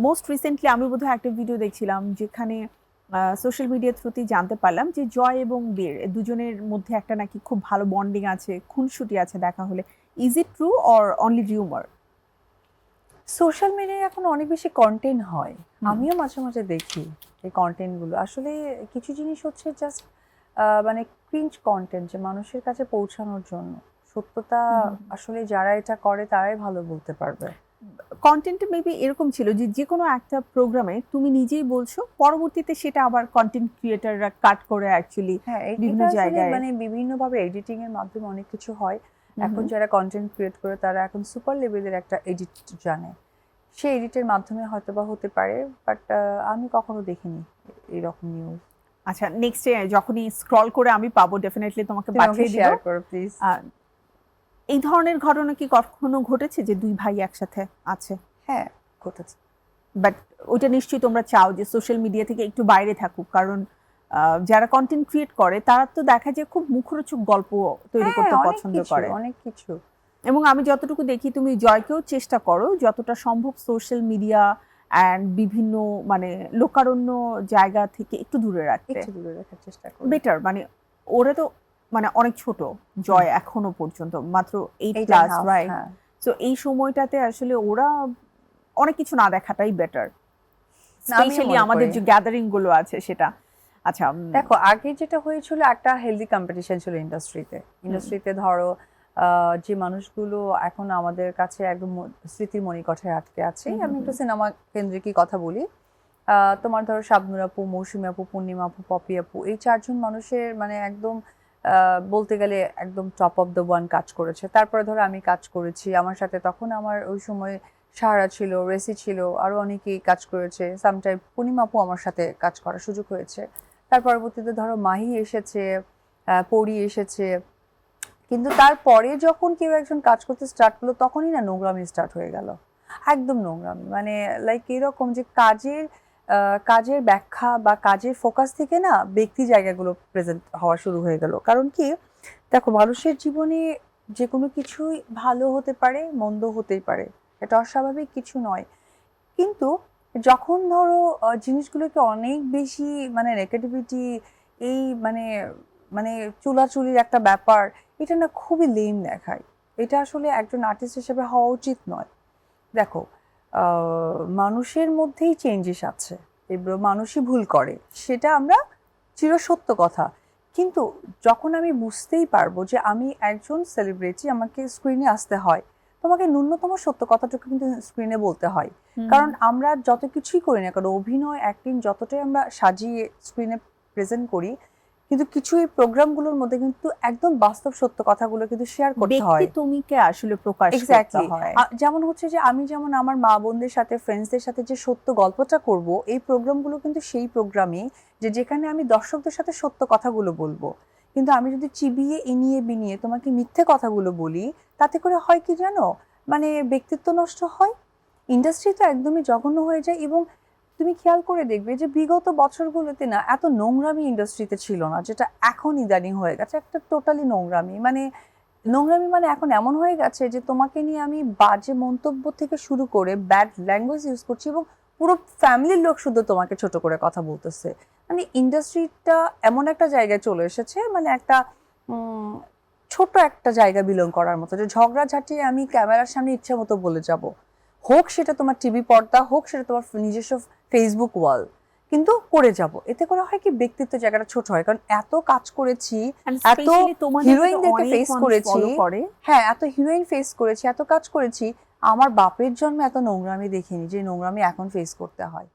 Most recently আমি বোধহয় একটা ভিডিও দেখছিলাম যেখানে সোশ্যাল মিডিয়া থ্রুতেই জানতে পারলাম যে জয় এবং বীর দুজনের মধ্যে একটা নাকি খুব ভালো বন্ডিং আছে, খুনসুটি আছে দেখা হলে। Is it true or only rumour? Social মিডিয়ায় এখন অনেক বেশি কন্টেন্ট হয়, আমিও মাঝে মাঝে দেখি এই কন্টেন্টগুলো। আসলে কিছু জিনিস হচ্ছে জাস্ট মানে ক্রিঞ্জ কন্টেন্ট, যে মানুষের কাছে পৌঁছানোর জন্য। সত্যতা আসলে যারা এটা করে তারাই ভালো বলতে পারবে। কন্টেন্ট মেবি এরকম ছিল যে যে কোনো একটা প্রোগ্রামে তুমি নিজেই বলছো, পরবর্তীতে সেটা আবার কন্টেন্ট ক্রিয়েটাররা কাট করে অ্যাকচুয়ালি হ্যাঁ, বিভিন্ন এটা আসলে জায়গায় মানে বিভিন্নভাবে এডিটিং এর মাধ্যমে অনেক কিছু হয়। এখন যারা কন্টেন্ট ক্রিয়েট করে তারা এখন সুপার লেভেলের একটা এডিট জানে, সেই এডিটের মাধ্যমে হয়তো বা হতে পারে, বাট আমি কখনো দেখিনি এরকম নিউজ। আচ্ছা, নেক্সট যখনই স্ক্রল করে আমি পাবো ডেফিনেটলি তোমাকে পাঠিয়ে দিব। শেয়ার করো প্লিজ। এই ধরনের ঘটনা কি কখনো ঘটেছে যে দুই ভাই একসাথে আছে? হ্যাঁ, ঘটেছে। বাট ওইটা নিশ্চয়ই তোমরা চাও যে সোশ্যাল মিডিয়া থেকে একটু বাইরে থাকুক, কারণ যারা কন্টেন্ট ক্রিয়েট করে তারা তো দেখা যায় খুব মুখরোচক গল্প তৈরি করতে পছন্দ করে। অনেক কিছু। এবং আমি যতটুকু দেখি তুমি জয়কেও চেষ্টা করো যতটা সম্ভব সোশ্যাল মিডিয়া অ্যান্ড বিভিন্ন মানে লোকারণ্য জায়গা থেকে একটু দূরে রাখতে। একটু দূরে রাখার চেষ্টা করি। বেটার, মানে ওরা তো মানে অনেক ছোট, জয় এখনো পর্যন্ত মাত্র 8+, রাইট? সো এই সময়টাতে আসলে ওরা অনেক কিছু না দেখাটাই বেটার, স্পেশালি আমাদের যে গ্যাদারিং গুলো আছে সেটা। আচ্ছা, দেখো আগে যেটা হয়েছিল একটা হেলদি কম্পিটিশন ছিল ইন্ডাস্ট্রিতে ধরো যে মানুষগুলো এখন আমাদের কাছে একদম স্মৃতির মণিকোঠায় আটকে আছে। আমি একটু সিনেমা কেন্দ্রিকই কথা বলি। তোমার ধরো শাবনূর আপু, মৌসুমী আপু, পূর্ণিমা আপু, পপি আপু, এই চারজন মানুষের মানে একদম বলতে গেলে একদম টপ অফ দ্য ওয়ান কাজ করেছে। তারপরে ধরো আমি কাজ করেছি, আমার সাথে তখন আমার ওই সময় সাহারা ছিল, রেসি ছিল, আরো অনেকেই কাজ করেছে। সামটাইম পূর্ণিমা আপু আমার সাথে কাজ করার সুযোগ হয়েছে। তার পরবর্তীতে ধরো মাহি এসেছে, পরি এসেছে। কিন্তু তারপরে যখন কেউ একজন কাজ করতে স্টার্ট করলো তখনই না নোংরামি স্টার্ট হয়ে গেল, একদম নোংরামি। মানে লাইক এরকম যে কাজের ব্যাখ্যা বা কাজের ফোকাস থেকে না ব্যক্তি জায়গাগুলো প্রেজেন্ট হওয়া শুরু হয়ে গেল। কারণ কি, দেখো মানুষের জীবনে যে কোনো কিছুই ভালো হতে পারে, মন্দ হতেই পারে, এটা অস্বাভাবিক কিছু নয়। কিন্তু যখন ধরো জিনিসগুলোকে অনেক বেশি মানে নেগেটিভিটি, এই মানে মানে চুলাচুলির একটা ব্যাপার, এটা না খুবই লেম দেখায়। এটা আসলে একজন আর্টিস্ট হিসেবে হওয়া উচিত নয়। দেখো মানুষের মধ্যেই চেঞ্জেস আছে এবং মানুষই ভুল করে, সেটা আমরা চিরসত্য কথা। কিন্তু যখন আমি বুঝতেই পারবো যে আমি একজন সেলিব্রিটি, আমাকে স্ক্রিনে আসতে হয়, তোমাকে ন্যূনতম সত্য কথাটুকু কিন্তু স্ক্রিনে বলতে হয়। কারণ আমরা যত কিছুই করি না কারণ অভিনয় অ্যাক্টিং যতটাই আমরা সাজিয়ে স্ক্রিনে প্রেজেন্ট করি, কিন্তু কিছু এই প্রোগ্রামগুলোর মধ্যে কিন্তু একদম বাস্তব সত্য কথাগুলো কিন্তু শেয়ার করতে হয়। তুমিকে আসলে প্রকাশ করতে হয়। যেমন হচ্ছে যে আমি যেমন আমার মা বোনদের সাথে, ফ্রেন্ডসদের সাথে যে সত্য গল্পটা করব, এই প্রোগ্রামগুলো কিন্তু সেই প্রোগ্রামই যেখানে আমি দর্শকদের সাথে সত্য কথাগুলো বলবো। কিন্তু আমি যদি চিবিয়ে ইনিয়ে বিনিয়ে তোমাকে মিথ্যে কথাগুলো বলি, তাতে করে হয় কি জানো, মানে ব্যক্তিত্ব নষ্ট হয়, ইন্ডাস্ট্রি তো একদমই জঘন্য হয়ে যায়। এবং তুমি খেয়াল করে দেখবে যে বিগত বছরগুলোতে না এত নোংরামি ইন্ডাস্ট্রিতে ছিল না, যেটা এখন ইদানিং হয়ে গেছে একটা টোটালি নোংরামি। মানে এখন এমন হয়ে গেছে যে তোমাকে নিয়ে আমি বাজে মন্তব্য থেকে শুরু করে ব্যাড ল্যাঙ্গুয়েজ ইউজ করছি, এবং পুরো ফ্যামিলির লোক শুধু তোমাকে ছোট করে কথা বলতেছে। মানে ইন্ডাস্ট্রিটা এমন একটা জায়গায় চলে এসেছে, মানে একটা ছোট একটা জায়গা বিলং করার মতো, যে ঝগড়াঝাটি আমি ক্যামেরার সামনে ইচ্ছা মতো বলে যাব, হোক সেটা তোমার টিভি পর্দা, হোক সেটা তোমার নিজস্ব ফেসবুক ওয়াল, কিন্তু করে যাব। এতে করে হয় কি, ব্যক্তিত্ব জায়গাটা ছোট হয়। কারণ এত কাজ করেছি, এত হিরোইনদেরকে ফেস করেছি, হ্যাঁ এত হিরোইন ফেস করেছি, এত কাজ করেছি, আমার বাপের জন্মে এত নোংরামি দেখিনি যে নোংরামি এখন ফেস করতে হয়।